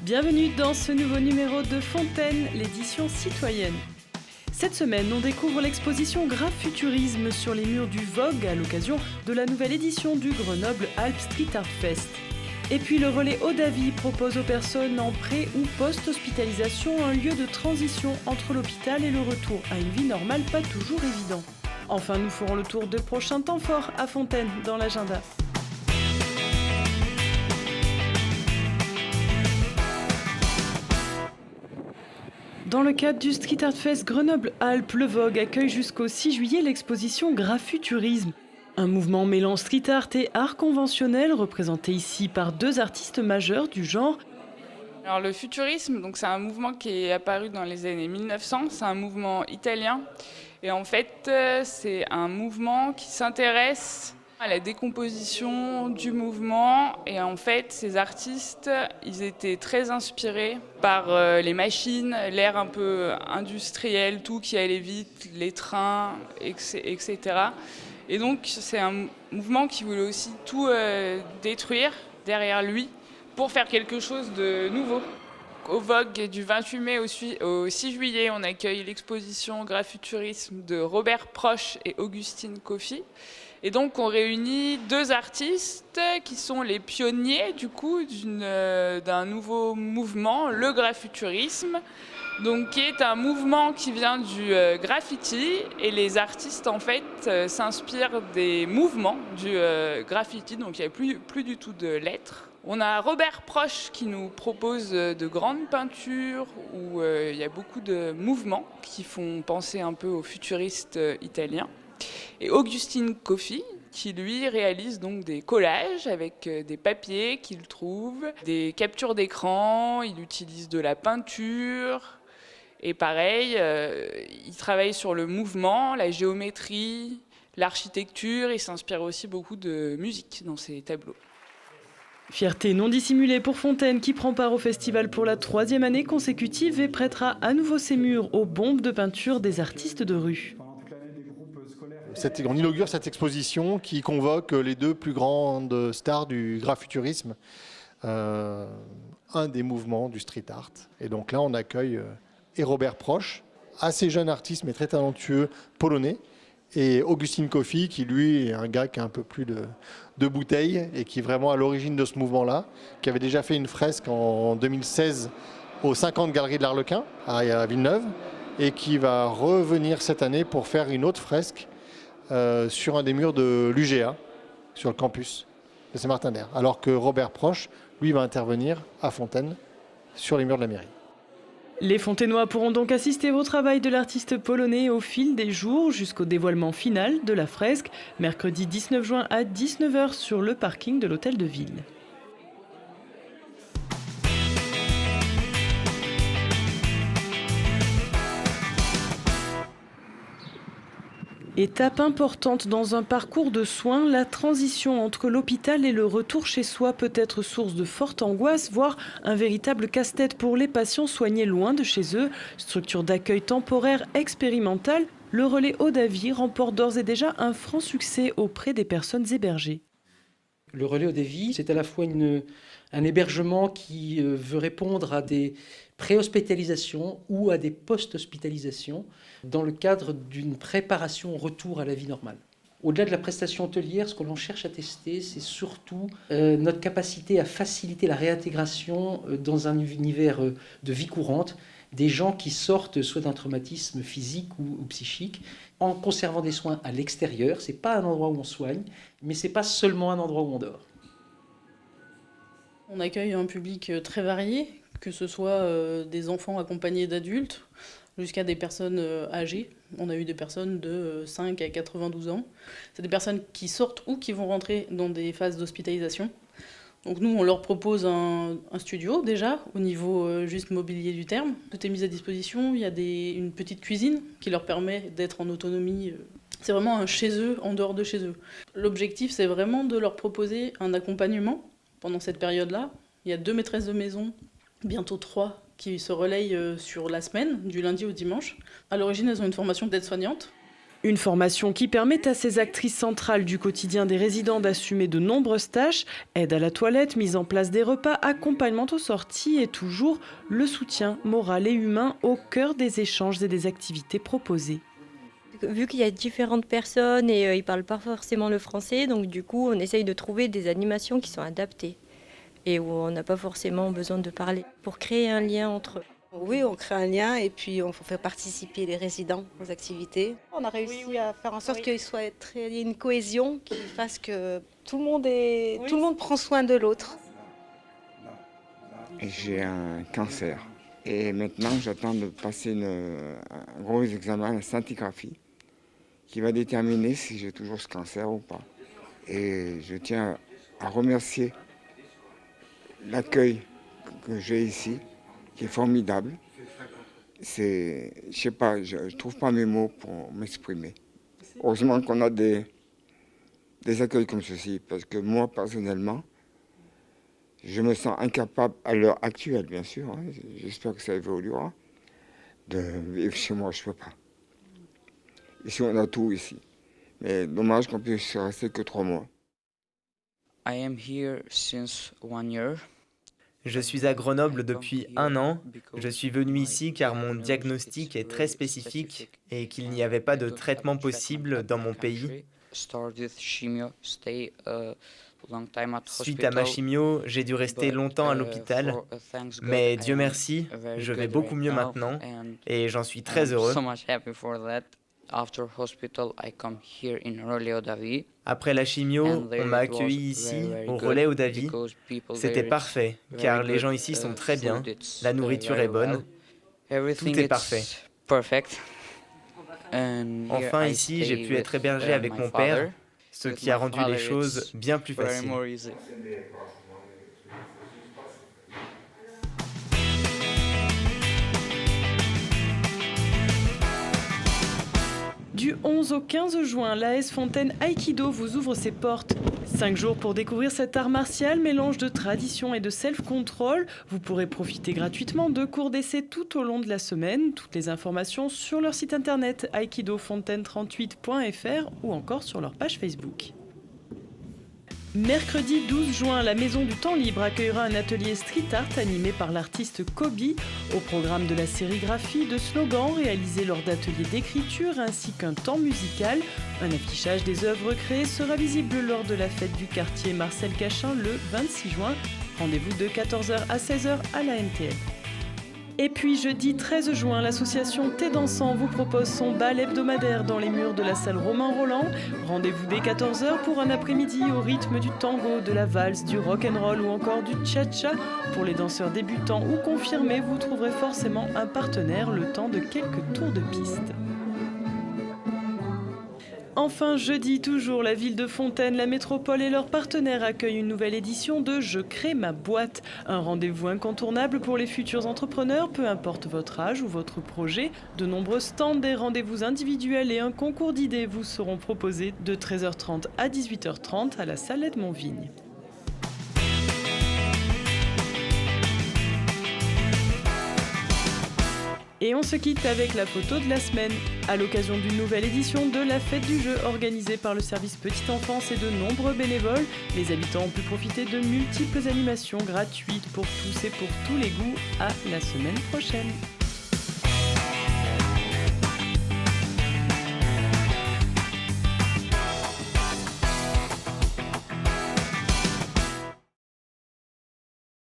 Bienvenue dans ce nouveau numéro de Fontaine, l'édition citoyenne. Cette semaine, on découvre l'exposition Grapfuturisme sur les murs du Vogue à l'occasion de la nouvelle édition du Grenoble Alpes Street Art Fest. Et puis le relais Eau-d'Avie propose aux personnes en pré- ou post-hospitalisation un lieu de transition entre l'hôpital et le retour à une vie normale pas toujours évident. Enfin, nous ferons le tour de prochains temps forts à Fontaine dans l'agenda. Dans le cadre du Street Art Fest Grenoble-Alpes, le Vogue accueille jusqu'au 6 juillet l'exposition Grapfuturisme. Un mouvement mêlant street art et art conventionnel représenté ici par deux artistes majeurs du genre. Alors le futurisme, donc c'est un mouvement qui est apparu dans les années 1900, c'est un mouvement italien. Et en fait, c'est un mouvement qui s'intéresse à la décomposition du mouvement. Et en fait, ces artistes, ils étaient très inspirés par les machines, l'ère un peu industrielle, tout qui allait vite, les trains, etc. Et donc, c'est un mouvement qui voulait aussi tout détruire derrière lui pour faire quelque chose de nouveau. Au Vogue, du 28 mai au 6 juillet, on accueille l'exposition Grapfuturisme de Robert Proch et Augustine Coffey. Et donc, on réunit deux artistes qui sont les pionniers du coup d'un nouveau mouvement, le grapfuturisme, donc qui est un mouvement qui vient du graffiti. Et les artistes en fait s'inspirent des mouvements du graffiti, donc il n'y a plus du tout de lettres. On a Robert Proch qui nous propose de grandes peintures où il y a beaucoup de mouvements qui font penser un peu aux futuristes italiens. Et Augustine Coffey qui lui réalise donc des collages avec des papiers qu'il trouve, des captures d'écran, il utilise de la peinture. Et pareil, il travaille sur le mouvement, la géométrie, l'architecture, il s'inspire aussi beaucoup de musique dans ses tableaux. Fierté non dissimulée pour Fontaine qui prend part au festival pour la 3e année consécutive et prêtera à nouveau ses murs aux bombes de peinture des artistes de rue. On inaugure cette exposition qui convoque les deux plus grandes stars du grapfuturisme, un des mouvements du street art. Et donc là, on accueille Robert Proch, assez jeune artiste mais très talentueux polonais, et Augustine Coffey, qui lui est un gars qui a un peu plus de bouteilles et qui est vraiment à l'origine de ce mouvement-là, qui avait déjà fait une fresque en 2016 aux 50 Galeries de l'Arlequin à Villeneuve, et qui va revenir cette année pour faire une autre fresque sur un des murs de l'UGA, sur le campus de Saint-Martin-d'Hères. Alors que Robert Proch, lui, va intervenir à Fontaine, sur les murs de la mairie. Les Fontainois pourront donc assister au travail de l'artiste polonais au fil des jours jusqu'au dévoilement final de la fresque, mercredi 19 juin à 19h sur le parking de l'Hôtel de Ville. Étape importante dans un parcours de soins, la transition entre l'hôpital et le retour chez soi peut être source de forte angoisse, voire un véritable casse-tête pour les patients soignés loin de chez eux. Structure d'accueil temporaire expérimentale, le relais Eau-d'Avie remporte d'ores et déjà un franc succès auprès des personnes hébergées. Le relais Eau-d'Avie, c'est à la fois un hébergement qui veut répondre à des pré-hospitalisations ou à des post-hospitalisations dans le cadre d'une préparation au retour à la vie normale. Au-delà de la prestation hôtelière, ce que l'on cherche à tester, c'est surtout notre capacité à faciliter la réintégration dans un univers de vie courante des gens qui sortent soit d'un traumatisme physique ou psychique, en conservant des soins à l'extérieur. Ce n'est pas un endroit où on soigne, mais ce n'est pas seulement un endroit où on dort. On accueille un public très varié, que ce soit des enfants accompagnés d'adultes, jusqu'à des personnes âgées. On a eu des personnes de 5 à 92 ans. C'est des personnes qui sortent ou qui vont rentrer dans des phases d'hospitalisation. Donc nous, on leur propose un studio déjà, au niveau juste mobilier du terme. Tout est mis à disposition. Il y a une petite cuisine qui leur permet d'être en autonomie. C'est vraiment un chez eux, en dehors de chez eux. L'objectif, c'est vraiment de leur proposer un accompagnement pendant cette période-là. Il y a 2 maîtresses de maison, bientôt 3, qui se relayent sur la semaine, du lundi au dimanche. À l'origine, elles ont une formation d'aide-soignante. Une formation qui permet à ces actrices centrales du quotidien des résidents d'assumer de nombreuses tâches, aide à la toilette, mise en place des repas, accompagnement aux sorties et toujours le soutien moral et humain au cœur des échanges et des activités proposées. Vu qu'il y a différentes personnes et ils ne parlent pas forcément le français, donc du coup on essaye de trouver des animations qui sont adaptées et où on n'a pas forcément besoin de parler pour créer un lien entre eux. Oui, on crée un lien et puis on fait participer les résidents aux activités. On a réussi à faire en sorte qu'il y ait une cohésion qui fasse que tout le monde prend soin de l'autre. J'ai un cancer et maintenant j'attends de passer un gros examen, la scintigraphie, qui va déterminer si j'ai toujours ce cancer ou pas. Et je tiens à remercier l'accueil que j'ai ici, qui est formidable. Je sais pas, je trouve pas mes mots pour m'exprimer. Heureusement qu'on a des accueils comme ceci, parce que moi, personnellement, je me sens incapable, à l'heure actuelle, bien sûr, hein, j'espère que ça évoluera, de vivre chez moi, je ne peux pas. Ici, on a tout ici. Mais dommage qu'on puisse rester que 3 mois. I am here since 1 year. Je suis à Grenoble depuis 1 an. Je suis venu ici car mon diagnostic est très spécifique et qu'il n'y avait pas de traitement possible dans mon pays. Suite à ma chimio, j'ai dû rester longtemps à l'hôpital, mais Dieu merci, je vais beaucoup mieux maintenant et j'en suis très heureux. Après la chimio, on m'a accueilli ici, au Relais Odavi. C'était parfait, car les gens ici sont très bien, la nourriture est bonne, tout est parfait. Enfin, ici, j'ai pu être hébergé avec mon père, ce qui a rendu les choses bien plus faciles. Du 11 au 15 juin, l'AS Fontaine Aikido vous ouvre ses portes. 5 jours pour découvrir cet art martial, mélange de tradition et de self-control. Vous pourrez profiter gratuitement de cours d'essai tout au long de la semaine. Toutes les informations sur leur site internet aikidofontaine38.fr ou encore sur leur page Facebook. Mercredi 12 juin, la Maison du Temps Libre accueillera un atelier street art animé par l'artiste Kobe, au programme de la sérigraphie, de slogans réalisés lors d'ateliers d'écriture ainsi qu'un temps musical. Un affichage des œuvres créées sera visible lors de la fête du quartier Marcel Cachin le 26 juin. Rendez-vous de 14h à 16h à la NTL. Et puis jeudi 13 juin, l'association Thé Dansant vous propose son bal hebdomadaire dans les murs de la salle Romain Roland. Rendez-vous dès 14h pour un après-midi au rythme du tango, de la valse, du rock'n'roll ou encore du cha-cha. Pour les danseurs débutants ou confirmés, vous trouverez forcément un partenaire le temps de quelques tours de piste. Enfin, jeudi toujours, la ville de Fontaine, la métropole et leurs partenaires accueillent une nouvelle édition de Je crée ma boîte. Un rendez-vous incontournable pour les futurs entrepreneurs, peu importe votre âge ou votre projet. De nombreux stands, des rendez-vous individuels et un concours d'idées vous seront proposés de 13h30 à 18h30 à la salle Edmond-Vigne. Et on se quitte avec la photo de la semaine. À l'occasion d'une nouvelle édition de la Fête du Jeu organisée par le service Petite Enfance et de nombreux bénévoles, les habitants ont pu profiter de multiples animations gratuites pour tous et pour tous les goûts. À la semaine prochaine.